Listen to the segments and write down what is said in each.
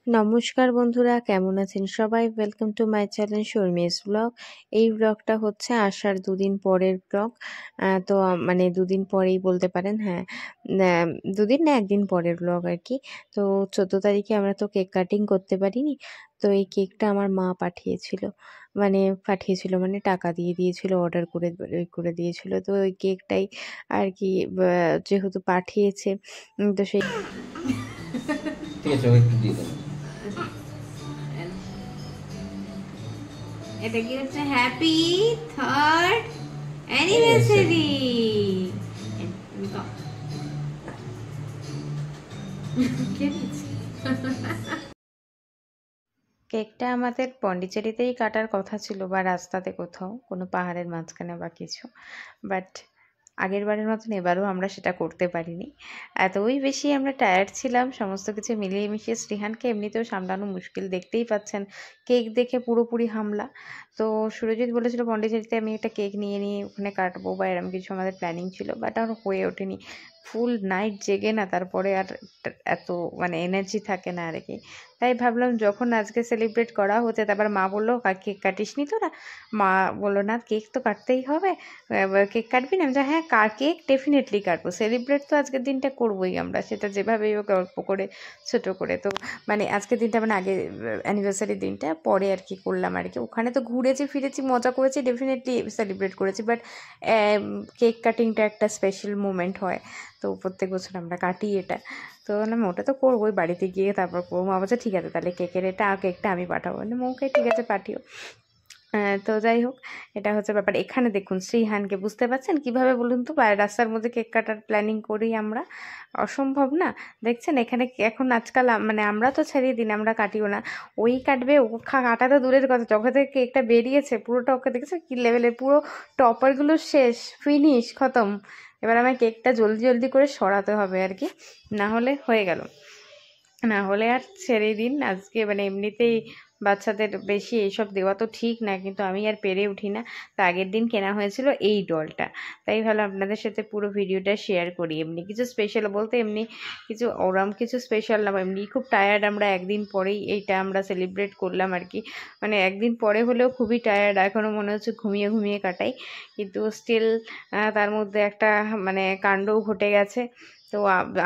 নমস্কার বন্ধুরা, কেমন আছেন সবাই? Welcome to my channel Sharmi's blog. এই ব্লগটা হচ্ছে আসার দুদিন পরের ব্লগ। তো মানে দুদিন পরেই বলতে পারেন, হ্যাঁ। দুদিন না, একদিন পরের ব্লগ আর কি। তো 14 তারিখে আমরা তো কেক কাটিং করতে পারিনি। তো এই কেকটা আমার মা পাঠিয়েছিল, মানে টাকা দিয়ে দিয়েছিল, অর্ডার করে দিয়েছিল। তো ওই কেকটাই আর কি, যেহেতু পাঠিয়েছে, তো সেই ঠিক আছে, একটু দিয়ে দেবো। এটা কি হচ্ছে? Happy 3rd anniversary. কেকটা আমাদের পন্ডিচেরিতেই কাটার কথা ছিল, বা রাস্তাতে কোথাও কোনো পাহাড়ের মাঝখানে বা কিছু। বাট আগের বারের মতন এবারও আমরা সেটা করতে পারিনি। এতই বেশি আমরা টায়ার্ড ছিলাম, সমস্ত কিছু মিলিয়ে মিশিয়ে। শ্রীহানকে এমনিতেও সামলানো মুশকিল, দেখতেই পাচ্ছেন কেক দেখে পুরোপুরি হামলা। তো সুরজিৎ বলেছিল পন্ডিচেরিতে আমি একটা কেক নিয়ে নিয়ে ওখানে কাটবো, বা এরকম কিছু আমাদের প্ল্যানিং ছিল, বাট আর হয়ে ওঠেনি। ফুল নাইট জেগে না, তারপরে আর এত মানে এনার্জি থাকে না আর কি। তাই ভাবলাম যখন আজকে সেলিব্রেট করা হচ্ছে, তারপর মা বললো কেক কাটিস নি তোরা? মা বললো না, কেক তো কাটতেই হবে, কেক কাটবি না? আমি হ্যাঁ, কেক ডেফিনেটলি কাটবো, সেলিব্রেট তো আজকের দিনটা করবোই আমরা, সেটা যেভাবেই হোক অল্প করে ছোটো করে। তো মানে আজকের দিনটা মানে আগে অ্যানিভার্সারি দিনটা পরে আর কি করলাম আর কি। ওখানে তো ঘুরেছি ফিরেছি, মজা করেছি, ডেফিনেটলি সেলিব্রেট করেছি, বাট কেক কাটিংটা একটা স্পেশাল মোমেন্ট হয়। তো প্রত্যেক বছর আমরা কাটি এটা। তো বললাম ওটা তো করবোই, বাড়িতে গিয়ে তারপর করবো। মা বলছে ঠিক আছে, তাহলে কেকটা আমি পাঠাবো। ওকে ঠিক আছে, পাঠিও। তো যাই হোক, এটা হচ্ছে ব্যাপার। এখানে দেখুন শ্রীহানকে, বুঝতে পারছেন কিভাবে বলুন তো? রাস্তার মধ্যে কেক কাটার প্ল্যানিং করি আমরা, অসম্ভব না? দেখছেন এখানে এখন আজকাল মানে আমরা তো ছেড়িয়ে দিন, আমরা কাটিও না। ওই কাটবে, ও কাটা তো দূরের কথা, যখন থেকে কেকটা বেরিয়েছে পুরোটা ওকে দেখেছে কি লেভেলের, পুরো টপারগুলো শেষ, ফিনিশ, খতম। এবার আমার কেকটা জলদি জলদি করে সরাতে হবে আর কি, না হলে হয়ে গেল। না হলে আর ছেড়ে দিন। আজকে মানে এমনিতেই বাচ্চাদের বেশি এইসব দেওয়া তো ঠিক না, কিন্তু আমি আর পেরে উঠি না। তো আগের দিন কেনা হয়েছিল এই ডলটা, তাই ভালো আপনাদের সাথে পুরো ভিডিওটা শেয়ার করি। এমনি কিছু স্পেশাল বলতে এমনি কিছু ওরম কিছু স্পেশাল না, এমনি খুব টায়ার্ড আমরা, একদিন পরেই এইটা আমরা সেলিব্রেট করলাম আর কি। মানে একদিন পরে হলেও খুবই টায়ার্ড, এখনও মনে হচ্ছে ঘুমিয়ে ঘুমিয়ে কাটাই, কিন্তু স্টিল তার মধ্যে একটা মানে কাণ্ডও ঘটে গেছে। তো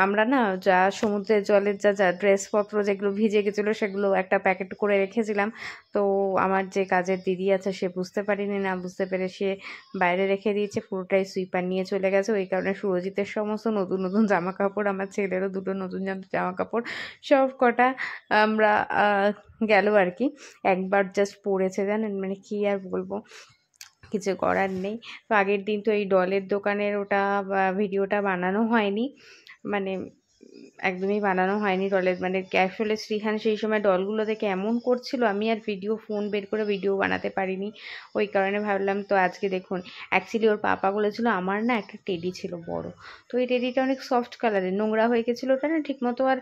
আমরা না যা সমুদ্রের জলের যা ড্রেসপত্র যেগুলো ভিজে গেছিলো, সেগুলো একটা প্যাকেট করে রেখেছিলাম। তো আমার যে কাজের দিদি আছে, সে বুঝতে পারিনি, না বুঝতে পেরে সে বাইরে রেখে দিয়েছে, পুরোটাই সুইপার নিয়ে চলে গেছে। ওই কারণে সুরজিতের সমস্ত নতুন নতুন জামা কাপড়, আমার ছেলেরও দুটো নতুন জামা কাপড়, সব কটা আমরা গেল আর কি। একবার জাস্ট পরেছে, জানেন, মানে কি আর বলবো, কিছু করার নেই। তো আগের দিন তো এই ডলের দোকানের ওটা ভিডিওটা বানানো হয়নি, মানে একদমই বানানো হয়নি ডলের, মানে আসলে শ্রীহান সেই সময় ডলগুলো দেখে এমন করছিল, আমি আর ফোন বের করে ভিডিও বানাতে পারিনি। ওই কারণে ভাবলাম তো আজকে দেখুন, অ্যাকচুয়ালি ওর পাপা বলেছিল, আমার না একটা টেডি ছিল বড়, তো এই টেডিটা অনেক সফট কালারের, নোংরা হয়ে গেছিলো, ওটা না ঠিকমতো আর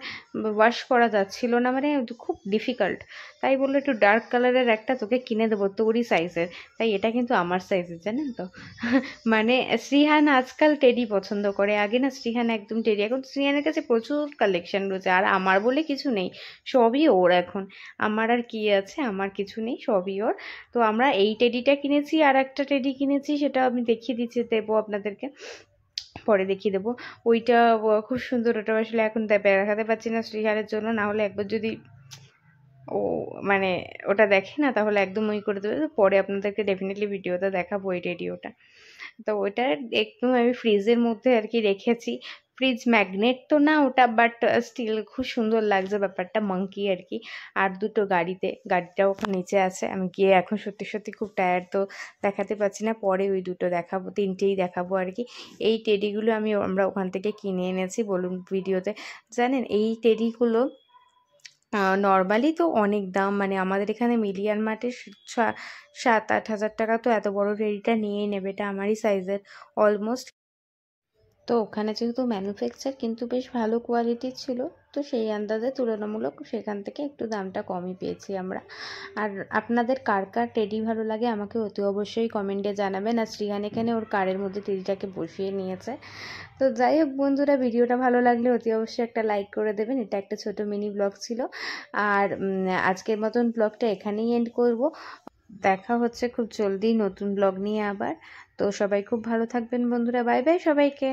ওয়াশ করা যাচ্ছিল না, মানে খুব ডিফিকাল্ট। তাই বললো একটু ডার্ক কালারের একটা তোকে কিনে দেবো তোরই সাইজের। তাই এটা কিন্তু আমার সাইজের, জানেন তো। মানে শ্রীহান আজকাল টেডি পছন্দ করে, আগে না শ্রীহান একদম টেডি, এখন শ্রীহানের কাছে প্রচুর কালেকশন রয়েছে, আর আমার বলে কিছু নেই, সবই ওর এখন। আমার আর কি আছে, আমার কিছু নেই, সবই ওর। তো আমরা এই টেডিটা কিনেছি, আর একটা টেডি কিনেছি, সেটা আমি দেখিয়ে দিচ্ছি, দেবো আপনাদেরকে, পরে দেখিয়ে দেবো। ওইটা খুব সুন্দর, ওটা আসলে এখন দেখাতে পাচ্ছি না শ্রীহানের জন্য, না হলে একবার যদি ও মানে ওটা দেখে না, তাহলে একদম ওই করে দেবে। তো পরে আপনাদেরকে ডেফিনেটলি ভিডিওতে দেখাবো এই রেডিওটা। তো ওটা একটু আমি ফ্রিজের মধ্যে আর কি রেখেছি, ফ্রিজ ম্যাগনেট তো না ওটা, বাট স্টিল খুব সুন্দর লাগছে ব্যাপারটা, মাঙ্কি আর কি। আর দুটো গাড়িটাও ওখানে নিচে আছে, আমি গিয়ে এখন সত্যি সত্যি খুব টায়ার্ড, তো দেখাতে পাচ্ছি না, পরে ওই দুটো দেখাবো, তিনটেই দেখাবো আর কি। এই টেডিগুলো আমরা ওখান থেকে কিনে এনেছি, বলুন ভিডিওতে। জানেন এই টেডিগুলো নর্মালি তো অনেক দাম, মানে আমাদের এখানে মিলিয়ান মার্টে 7-8 হাজার টাকা, তো এত বড় টেডিটা নিয়েই নেবে, এটা আমারই সাইজের অলমোস্ট। তো ওখানে যেহেতু ম্যানুফ্যাকচার কিন্তু বেশ ভালো কোয়ালিটির ছিল, তো তো সেই আন্দাজে তুলনামূলক সেখান থেকে একটু দামটা কমই পেয়েছি আমরা। আর আপনাদের কার কার টেডি ভালো লাগে আমাকে অতি অবশ্যই কমেন্টে জানাবেন। আর শ্রীহান এখানে ওর কারের মধ্যে টেডিটাকে বসিয়ে নিয়েছে। তো যাই হোক বন্ধুরা, ভিডিওটা ভালো লাগলে অতি অবশ্যই একটা লাইক করে দেবেন। এটা একটা ছোট মিনি ব্লগ ছিল। আর আজকের মতন ব্লগটা এখানেই এন্ড করব। দেখা হচ্ছে খুব জলদি নতুন ব্লগ নিয়ে আবার। তো সবাই খুব ভালো থাকবেন বন্ধুরা। বাই বাই সবাইকে।